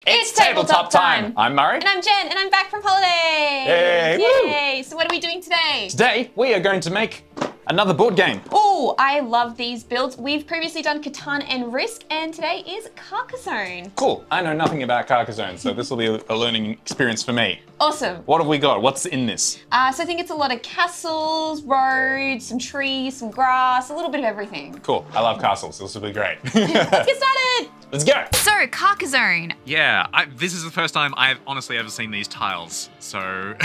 It's tabletop time! I'm Murray. And I'm Jen, and I'm back from holiday! Yay! Yay! So what are we doing today? Today, we are going to make another board game. Oh, I love these builds. We've previously done Catan and Risk, and today is Carcassonne. Cool. I know nothing about Carcassonne, so this will be a learning experience for me. Awesome. What have we got? What's in this? So I think it's a lot of castles, roads, some trees, some grass, a little bit of everything. Cool. I love castles. This will be great. Let's get started! Let's go! So, Carcassonne. Yeah, this is the first time I've honestly ever seen these tiles, so...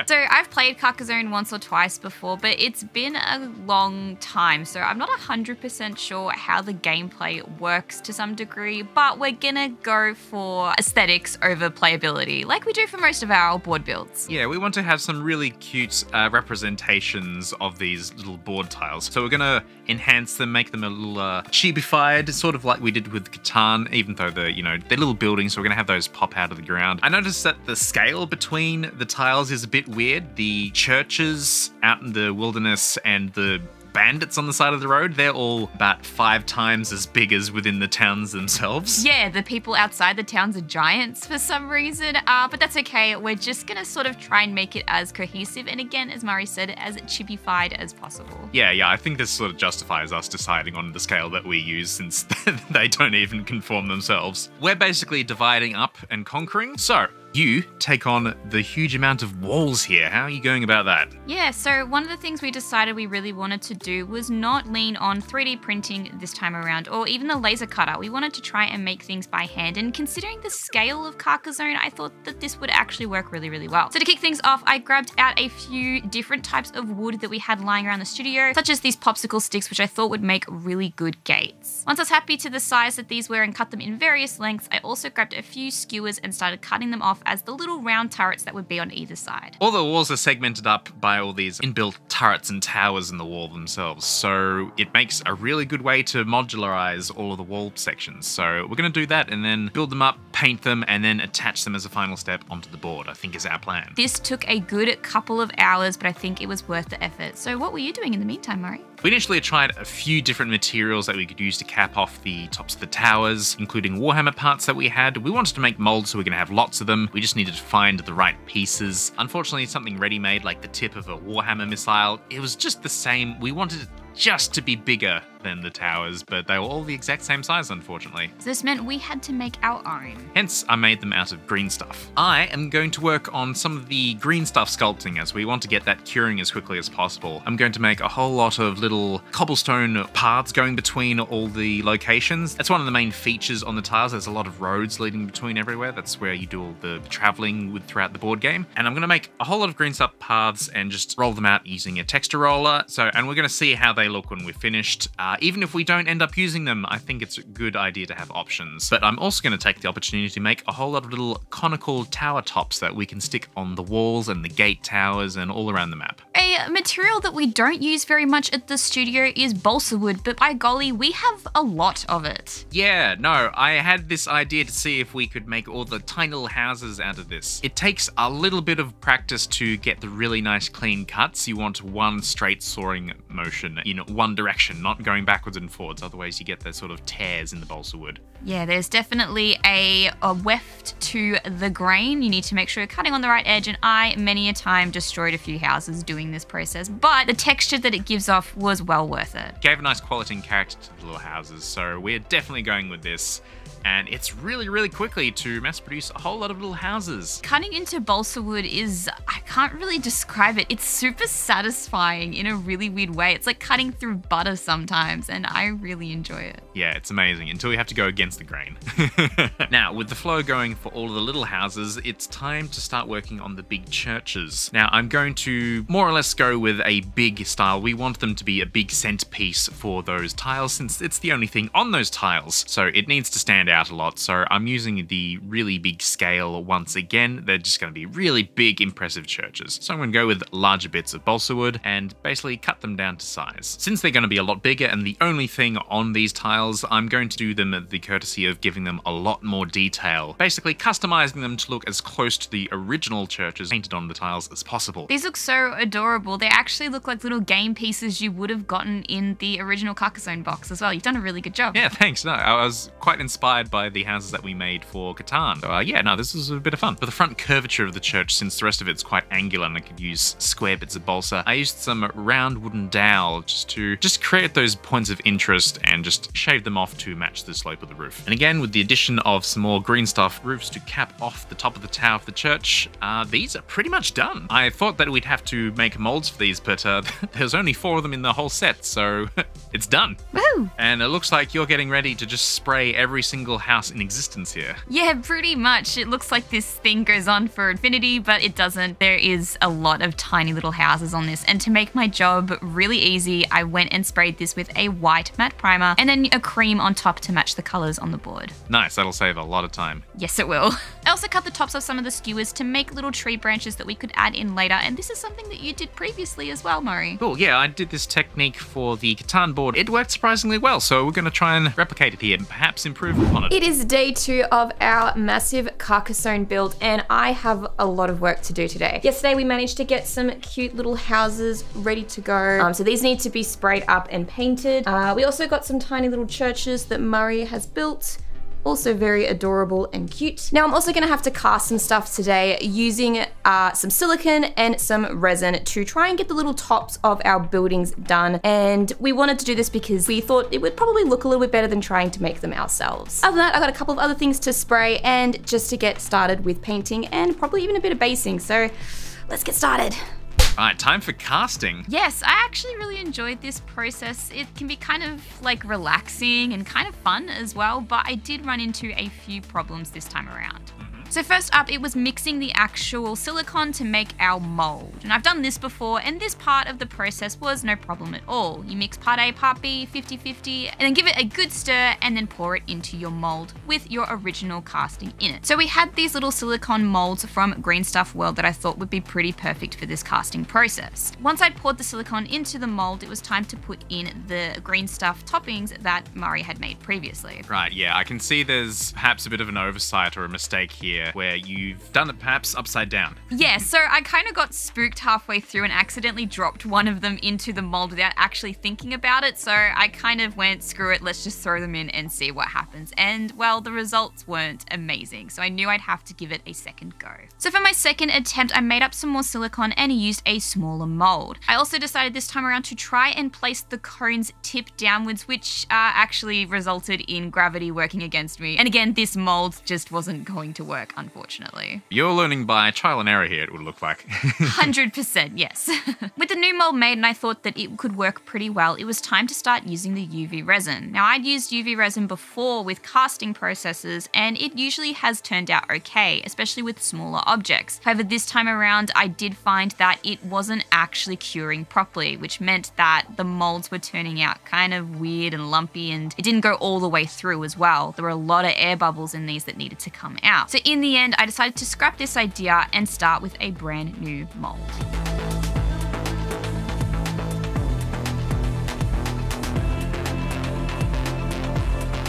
So I've played Carcassonne once or twice before, but it's been a long time, so I'm not 100% sure how the gameplay works to some degree, but we're gonna go for aesthetics over playability, like we do for most of our board builds. Yeah, we want to have some really cute representations of these little board tiles. So we're gonna enhance them, make them a little chibified, sort of like we did with Catan, even though they're little buildings, so we're gonna have those pop out of the ground. I noticed that the scale between the tiles is a bit weird. The churches out in the wilderness and the bandits on the side of the road, they're all about 5 times as big as within the towns themselves. Yeah, the people outside the towns are giants for some reason, but that's okay. We're just gonna sort of try and make it as cohesive and, again, as Murray said, as chibified as possible. Yeah, I think this sort of justifies us deciding on the scale that we use, since they don't even conform themselves. We're basically dividing up and conquering, so you take on the huge amount of walls here. How are you going about that? Yeah, so one of the things we decided we really wanted to do was not lean on 3D printing this time around, or even the laser cutter. We wanted to try and make things by hand, and considering the scale of Carcassonne, I thought that this would actually work really, really well. So to kick things off, I grabbed out a few different types of wood that we had lying around the studio, such as these popsicle sticks, which I thought would make really good gates. Once I was happy to the size that these were and cut them in various lengths, I also grabbed a few skewers and started cutting them off as the little round turrets that would be on either side. All the walls are segmented up by all these inbuilt turrets and towers in the wall themselves, so it makes a really good way to modularize all of the wall sections. So we're going to do that and then build them up, paint them, and then attach them as a final step onto the board, I think is our plan. This took a good couple of hours, but I think it was worth the effort. So what were you doing in the meantime, Murray? We initially tried a few different materials that we could use to cap off the tops of the towers, including Warhammer parts that we had. We wanted to make molds, so we're going to have lots of them. We just needed to find the right pieces. Unfortunately, something ready-made like the tip of a Warhammer missile, it was just the same. We wanted it just to be bigger than the towers, but they were all the exact same size, unfortunately. So this meant we had to make our own. Hence, I made them out of green stuff. I am going to work on some of the green stuff sculpting, as we want to get that curing as quickly as possible. I'm going to make a whole lot of little cobblestone paths going between all the locations. That's one of the main features on the tiles. There's a lot of roads leading between everywhere. That's where you do all the traveling throughout the board game. And I'm going to make a whole lot of green stuff paths and just roll them out using a texture roller. And we're going to see how they look when we're finished. Even if we don't end up using them, I think it's a good idea to have options. But I'm also going to take the opportunity to make a whole lot of little conical tower tops that we can stick on the walls and the gate towers and all around the map. A material that we don't use very much at the studio is balsa wood, but by golly, we have a lot of it. Yeah, no, I had this idea to see if we could make all the tiny little houses out of this. It takes a little bit of practice to get the really nice clean cuts. You want one straight sawing motion in one direction, not going backwards and forwards, otherwise you get those sort of tears in the balsa wood. Yeah, there's definitely a weft to the grain. You need to make sure you're cutting on the right edge, and I, many a time, destroyed a few houses doing this process, but the texture that it gives off was well worth it. Gave a nice quality and character to the little houses, so we're definitely going with this. And it's really, really quickly to mass produce a whole lot of little houses. Cutting into balsa wood is, I can't really describe it. It's super satisfying in a really weird way. It's like cutting through butter sometimes, and I really enjoy it. Yeah, it's amazing until we have to go against the grain. Now, with the flow going for all of the little houses, it's time to start working on the big churches. Now, I'm going to more or less go with a big style. We want them to be a big centerpiece for those tiles, since it's the only thing on those tiles. So it needs to stand out a lot, so I'm using the really big scale once again. They're just going to be really big, impressive churches. So I'm going to go with larger bits of balsa wood and basically cut them down to size. Since they're going to be a lot bigger and the only thing on these tiles, I'm going to do them the courtesy of giving them a lot more detail, basically customizing them to look as close to the original churches painted on the tiles as possible. These look so adorable. They actually look like little game pieces you would have gotten in the original Carcassonne box as well. You've done a really good job. Yeah, thanks. No, I was quite inspired inspired by the houses that we made for Catan. So yeah, no, this was a bit of fun. For the front curvature of the church, since the rest of it's quite angular and I could use square bits of balsa, I used some round wooden dowel just to create those points of interest and just shave them off to match the slope of the roof. And again, with the addition of some more green stuff roofs to cap off the top of the tower of the church, these are pretty much done. I thought that we'd have to make molds for these, but there's only 4 of them in the whole set, so it's done. Woo! And it looks like you're getting ready to just spray every single house in existence here. Yeah, pretty much. It looks like this thing goes on for infinity, but it doesn't. There is a lot of tiny little houses on this, and to make my job really easy, I went and sprayed this with a white matte primer and then a cream on top to match the colors on the board. Nice, that'll save a lot of time. Yes, it will. I also cut the tops of some of the skewers to make little tree branches that we could add in later, and this is something that you did previously as well, Murray. Cool, yeah, I did this technique for the Catan board. It worked surprisingly well, so we're going to try and replicate it here and perhaps improve upon it. It is day 2 of our massive Carcassonne build, and I have a lot of work to do today. Yesterday we managed to get some cute little houses ready to go. So these need to be sprayed up and painted. We also got some tiny little churches that Murray has built. Also very adorable and cute. Now I'm also gonna have to cast some stuff today using some silicone and some resin to try and get the little tops of our buildings done. And we wanted to do this because we thought it would probably look a little bit better than trying to make them ourselves. Other than that, I got a couple of other things to spray and just to get started with painting and probably even a bit of basing. So let's get started. Alright, time for casting. Yes, I actually really enjoyed this process. It can be kind of like relaxing and kind of fun as well, but I did run into a few problems this time around. So first up, it was mixing the actual silicone to make our mold. And I've done this before, and this part of the process was no problem at all. You mix part A, part B, 50-50, and then give it a good stir, and then pour it into your mold with your original casting in it. So we had these little silicone molds from Green Stuff World that I thought would be pretty perfect for this casting process. Once I'd poured the silicone into the mold, it was time to put in the Green Stuff toppings that Murray had made previously. Right, yeah, I can see there's perhaps a bit of an oversight or a mistake here where you've done it perhaps upside down. Yeah, so I kind of got spooked halfway through and accidentally dropped one of them into the mold without actually thinking about it. So I kind of went, screw it, let's just throw them in and see what happens. And well, the results weren't amazing. So I knew I'd have to give it a second go. So for my second attempt, I made up some more silicone and used a smaller mold. I also decided this time around to try and place the cones tip downwards, which actually resulted in gravity working against me. And again, this mold just wasn't going to work, unfortunately. You're learning by trial and error here, it would look like. 100%, yes. With the new mold made and I thought that it could work pretty well, it was time to start using the UV resin. Now, I'd used UV resin before with casting processes, and it usually has turned out okay, especially with smaller objects. However, this time around, I did find that it wasn't actually curing properly, which meant that the molds were turning out kind of weird and lumpy, and it didn't go all the way through as well. There were a lot of air bubbles in these that needed to come out. So in the end, I decided to scrap this idea and start with a brand new mold.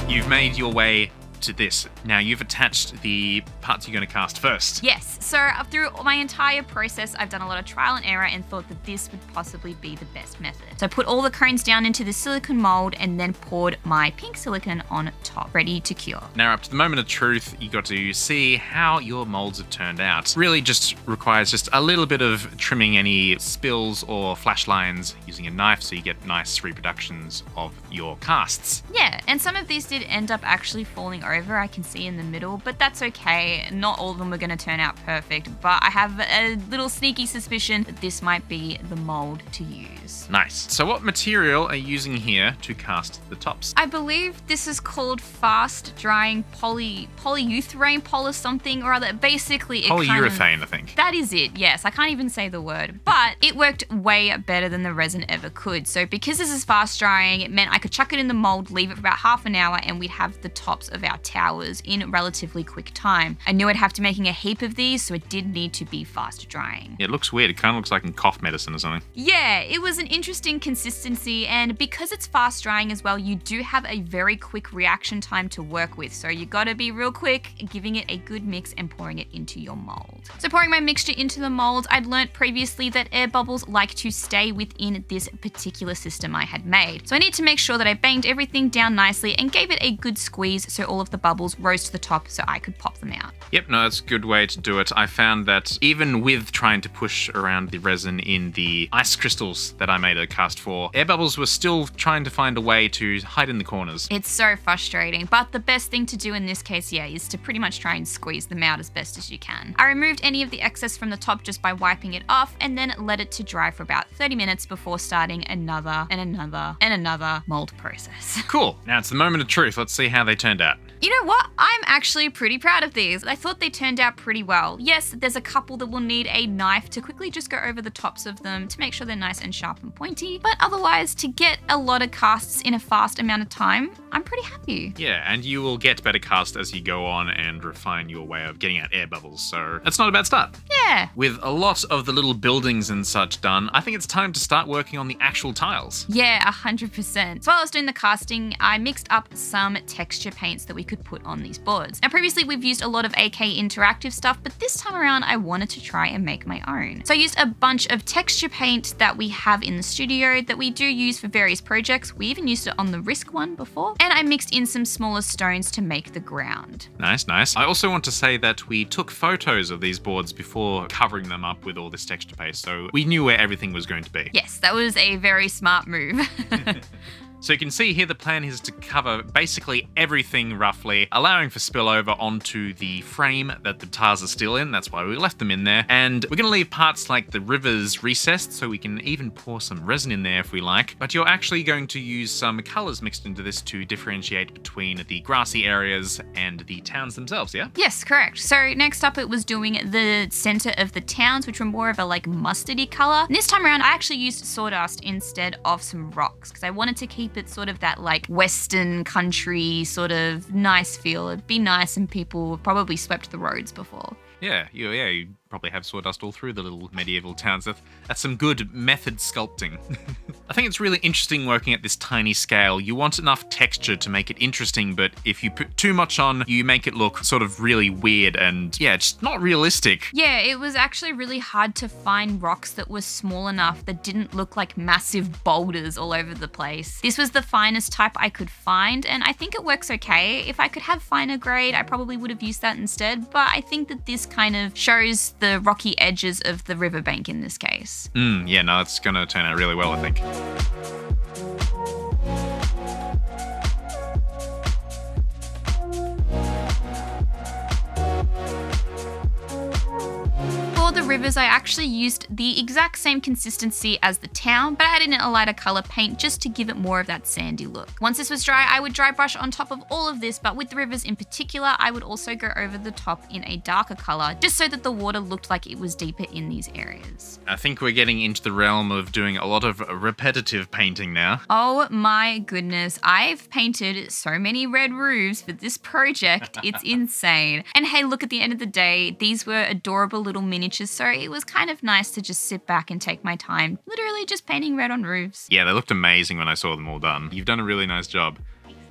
You've made your way to this. Now you've attached the parts you're going to cast first. Yes, so through my entire process, I've done a lot of trial and error and thought that this would possibly be the best method. So I put all the cones down into the silicone mold and then poured my pink silicone on top, ready to cure. Now up to the moment of truth, you got to see how your molds have turned out. Really just requires just a little bit of trimming any spills or flash lines using a knife so you get nice reproductions of your casts. Yeah, and some of these did end up actually falling over, I can see in the middle, but that's okay. Not all of them are going to turn out perfect, but I have a little sneaky suspicion that this might be the mold to use. Nice. So what material are you using here to cast the tops? I believe this is called fast drying polyurethane poly something or other. Basically, it polyurethane, I think. That is it, yes. I can't even say the word, but it worked way better than the resin ever could. So because this is fast drying, it meant I could chuck it in the mold, leave it for about half an hour, and we'd have the tops of our towers in relatively quick time. I knew I'd have to making a heap of these, so it did need to be fast drying. It looks weird. It kind of looks like in cough medicine or something. Yeah, it was an interesting consistency, and because it's fast drying as well, you do have a very quick reaction time to work with. So you gotta be real quick, giving it a good mix and pouring it into your mold. So pouring my mixture into the mold, I'd learnt previously that air bubbles like to stay within this particular system I had made. So I need to make sure that I banged everything down nicely and gave it a good squeeze so all of of the bubbles rose to the top so I could pop them out. Yep, no, that's a good way to do it. I found that even with trying to push around the resin in the ice crystals that I made a cast for, air bubbles were still trying to find a way to hide in the corners. It's so frustrating, but the best thing to do in this case, yeah, is to pretty much try and squeeze them out as best as you can. I removed any of the excess from the top just by wiping it off and then let it to dry for about 30 minutes before starting another and another and another mold process. Cool. Now it's the moment of truth. Let's see how they turned out. You know what? I'm actually pretty proud of these. I thought they turned out pretty well. Yes, there's a couple that will need a knife to quickly just go over the tops of them to make sure they're nice and sharp and pointy, but otherwise to get a lot of casts in a fast amount of time, I'm pretty happy. Yeah, and you will get better casts as you go on and refine your way of getting out air bubbles, so that's not a bad start. Yeah. With a lot of the little buildings and such done, I think it's time to start working on the actual tiles. Yeah, 100%. So while I was doing the casting, I mixed up some texture paints that we could put on these boards. Now previously we've used a lot of AK Interactive stuff, but this time around I wanted to try and make my own. So I used a bunch of texture paint that we have in the studio that we do use for various projects. We even used it on the Risk one before. And I mixed in some smaller stones to make the ground. Nice, nice. I also want to say that we took photos of these boards before covering them up with all this texture paste, so we knew where everything was going to be. Yes, that was a very smart move. So you can see here the plan is to cover basically everything roughly, allowing for spillover onto the frame that the tiles are still in. That's why we left them in there. And we're going to leave parts like the rivers recessed, so we can even pour some resin in there if we like. But you're actually going to use some colors mixed into this to differentiate between the grassy areas and the towns themselves, yeah? Yes, correct. So next up it was doing the center of the towns, which were more of a like mustardy color. And this time around I actually used sawdust instead of some rocks because I wanted to keep it sort of that like western country sort of nice feel. It'd be nice and people probably swept the roads before. Yeah, you probably have sawdust all through the little medieval towns. That's some good method sculpting. I think it's really interesting working at this tiny scale. You want enough texture to make it interesting, but if you put too much on, you make it look sort of really weird and yeah, it's not realistic. Yeah, it was actually really hard to find rocks that were small enough that didn't look like massive boulders all over the place. This was the finest type I could find, and I think it works okay. If I could have finer grade, I probably would have used that instead, but I think that this kind of shows the rocky edges of the riverbank in this case. Yeah, no, it's gonna turn out really well, I think. For the rivers, I actually used the exact same consistency as the town, but I added in a lighter color paint just to give it more of that sandy look. Once this was dry, I would dry brush on top of all of this, but with the rivers in particular, I would also go over the top in a darker color, just so that the water looked like it was deeper in these areas. I think we're getting into the realm of doing a lot of repetitive painting now. Oh my goodness, I've painted so many red roofs for this project, it's insane. And hey, look, at the end of the day, these were adorable little miniatures, so it was kind of nice to just sit back and take my time, literally just painting red on roofs. Yeah, they looked amazing when I saw them all done. You've done a really nice job.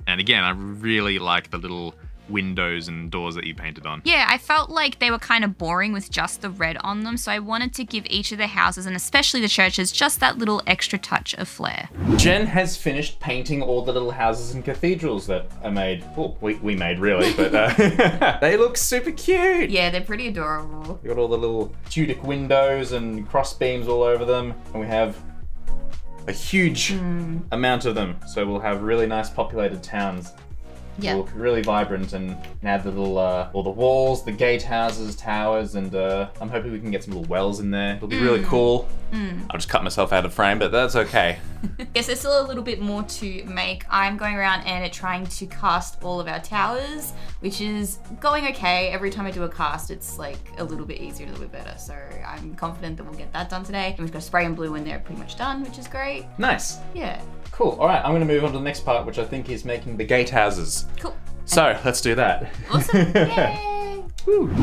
And again, I really like the little windows and doors that you painted on. Yeah, I felt like they were kind of boring with just the red on them, so I wanted to give each of the houses, and especially the churches, just that little extra touch of flair. Jen has finished painting all the little houses and cathedrals that I made. Well, we made really, but they look super cute. Yeah, they're pretty adorable. We got all the little Tudic windows and cross beams all over them, and we have a huge amount of them. So we'll have really nice populated towns. Yeah. Look really vibrant, and add the little all the walls, the gatehouses, towers, and I'm hoping we can get some little wells in there. It'll be really cool. I'll just cut myself out of frame, but that's okay. Yes, there's still a little bit more to make. I'm going around and trying to cast all of our towers, which is going okay. Every time I do a cast, it's like a little bit easier, a little bit better. So I'm confident that we'll get that done today. And we've got spray and blue and they're pretty much done, which is great. Nice. Yeah. Cool. All right, I'm going to move on to the next part, which I think is making the gatehouses. Cool. So let's do that. Awesome. Yay!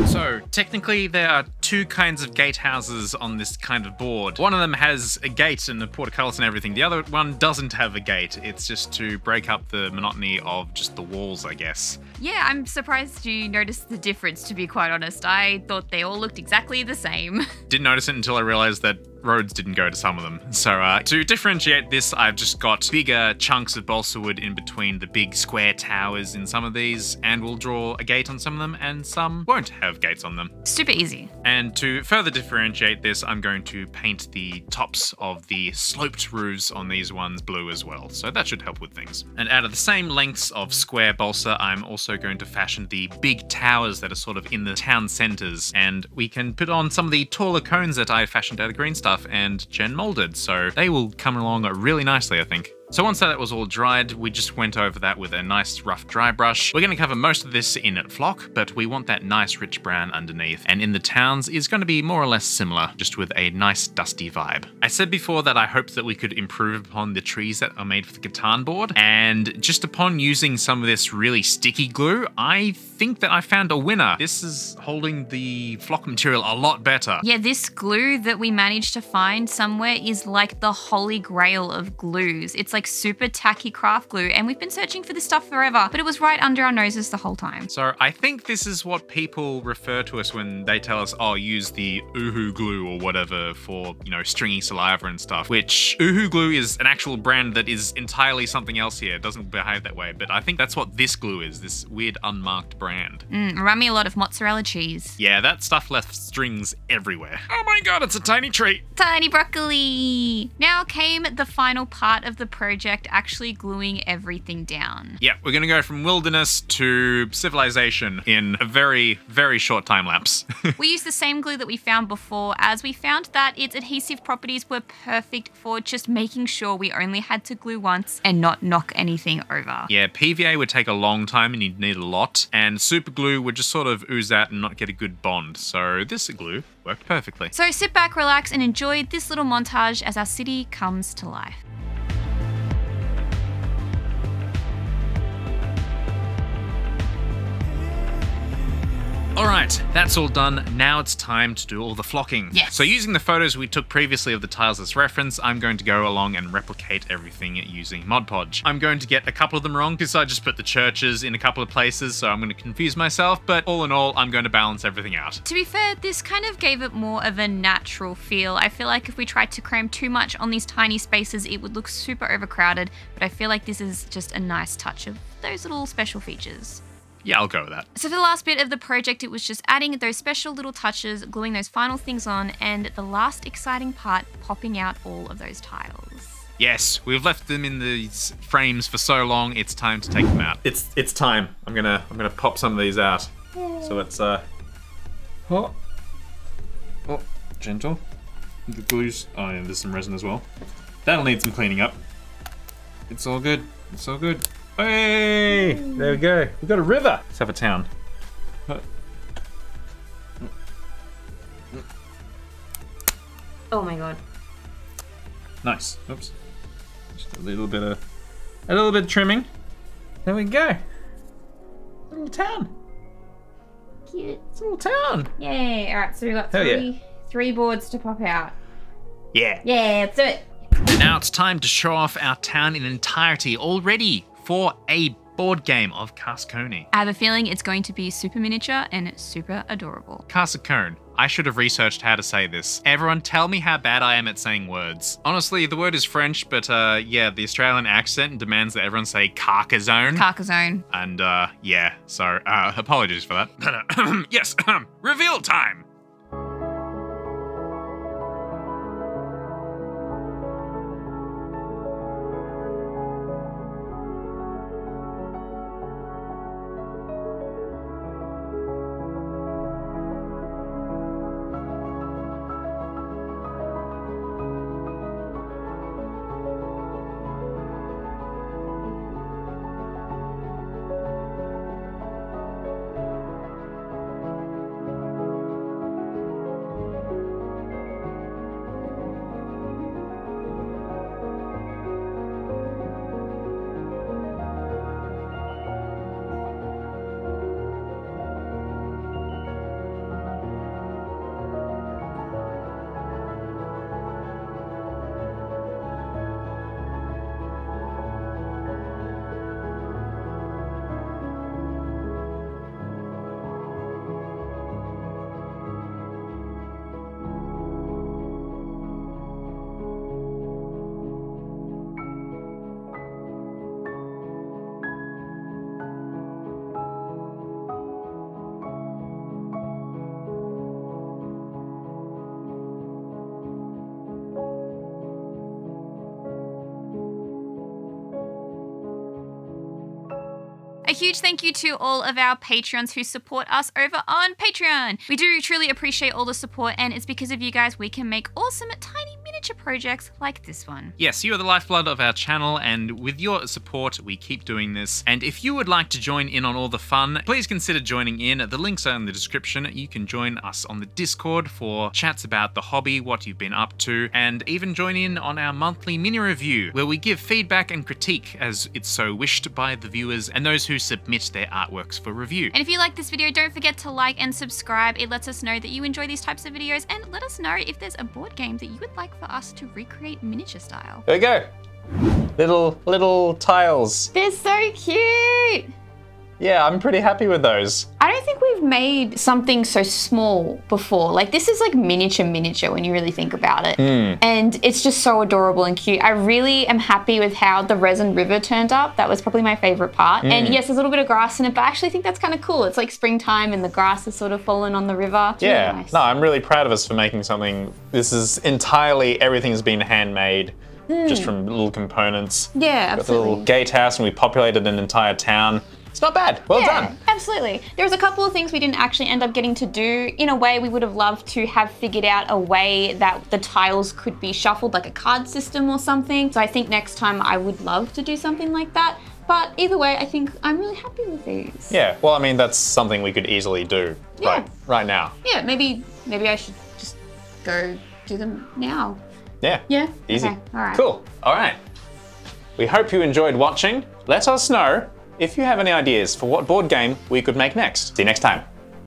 So technically there are two kinds of gatehouses on this kind of board. One of them has a gate and a portcullis and everything. The other one doesn't have a gate. It's just to break up the monotony of just the walls, I guess. Yeah, I'm surprised you noticed the difference, to be quite honest. I thought they all looked exactly the same. Didn't notice it until I realized that roads didn't go to some of them. So to differentiate this, I've just got bigger chunks of balsa wood in between the big square towers in some of these, and we'll draw a gate on some of them, and some won't have gates on them. Super easy. And to further differentiate this, I'm going to paint the tops of the sloped roofs on these ones blue as well. So that should help with things. And out of the same lengths of square balsa, I'm also going to fashion the big towers that are sort of in the town centers. And we can put on some of the taller cones that I fashioned out of green stuff and Jen molded, so they will come along really nicely, I think. So once that was all dried, we just went over that with a nice rough dry brush. We're going to cover most of this in flock, but we want that nice rich brown underneath. And in the towns is going to be more or less similar, just with a nice dusty vibe. I said before that I hoped that we could improve upon the trees that are made for the Catan board, and just upon using some of this really sticky glue, I think that I found a winner. This is holding the flock material a lot better. Yeah, this glue that we managed to find somewhere is like the holy grail of glues. It's like super tacky craft glue, and we've been searching for this stuff forever, but it was right under our noses the whole time. So I think this is what people refer to us when they tell us, oh, use the Uhu glue or whatever for, you know, stringy saliva and stuff, which Uhu glue is an actual brand that is entirely something else here. It doesn't behave that way, but I think that's what this glue is, this weird unmarked brand. Remind me a lot of mozzarella cheese. Yeah, that stuff left strings everywhere. Oh my god, it's a tiny tree. Tiny broccoli. Now came the final part of the project, actually gluing everything down. Yeah, we're gonna go from wilderness to civilization in a very, very short time lapse. We used the same glue that we found before, as we found that its adhesive properties were perfect for just making sure we only had to glue once and not knock anything over. Yeah, PVA would take a long time and you'd need a lot, and super glue would just sort of ooze out and not get a good bond. So this glue worked perfectly. So sit back, relax, and enjoy this little montage as our city comes to life. Alright, that's all done. Now it's time to do all the flocking. Yes. So using the photos we took previously of the tiles as reference, I'm going to go along and replicate everything using Mod Podge. I'm going to get a couple of them wrong because I just put the churches in a couple of places, so I'm going to confuse myself, but all in all, I'm going to balance everything out. To be fair, this kind of gave it more of a natural feel. I feel like if we tried to cram too much on these tiny spaces, it would look super overcrowded, but I feel like this is just a nice touch of those little special features. Yeah, I'll go with that. So for the last bit of the project, it was just adding those special little touches, gluing those final things on, and the last exciting part, popping out all of those tiles. Yes, we've left them in these frames for so long, it's time to take them out. It's time. I'm gonna pop some of these out. So let's oh, gentle. The glues. Oh yeah, there's some resin as well. That'll need some cleaning up. It's all good. It's all good. Hey! There we go. We've got a river. Let's have a town. Oh my god. Nice. Oops. Just a little bit of trimming. There we go. Little town. Cute. It's a little town. Yay. Alright, so we've got three boards to pop out. Yeah. Yeah, let's do it. And now it's time to show off our town in entirety, all ready for a board game of Carcassonne. I have a feeling it's going to be super miniature and super adorable. Carcassonne. I should have researched how to say this. Everyone tell me how bad I am at saying words. Honestly, the word is French, but yeah, the Australian accent demands that everyone say Carcassonne. Carcassonne. And yeah, so apologies for that. Yes, reveal time. A huge thank you to all of our Patreons who support us over on Patreon. We do truly appreciate all the support, and it's because of you guys we can make awesome tiny miniature projects like this one. Yes, you are the lifeblood of our channel, and with your support, we keep doing this. And if you would like to join in on all the fun, please consider joining in. The links are in the description. You can join us on the Discord for chats about the hobby, what you've been up to, and even join in on our monthly mini review, where we give feedback and critique as it's so wished by the viewers and those who submit their artworks for review. And if you like this video, don't forget to like and subscribe. It lets us know that you enjoy these types of videos, and let us know if there's a board game that you would like for us to recreate miniature style. There we go. Little tiles. They're so cute. Yeah, I'm pretty happy with those. I don't think we've made something so small before. Like, this is like miniature when you really think about it. And it's just so adorable and cute. I really am happy with how the resin river turned up. That was probably my favorite part. And yes, there's a little bit of grass in it, but I actually think that's kind of cool. It's like springtime and the grass is sort of fallen on the river. It's Yeah, really nice. no, I'm really proud of us for making something. This is entirely, everything's been handmade, just from little components. Yeah, Got the little absolutely. gatehouse, and we populated an entire town. It's not bad. Well done. Absolutely. There was a couple of things we didn't actually end up getting to do. In a way, we would have loved to have figured out a way that the tiles could be shuffled, like a card system or something. So I think next time I would love to do something like that. But either way, I think I'm really happy with these. Yeah, well, I mean, that's something we could easily do right now. Yeah, maybe I should just go do them now. Yeah. Yeah? Easy. Okay, all right. Cool. All right. We hope you enjoyed watching. Let us know if you have any ideas for what board game we could make next. See you next time.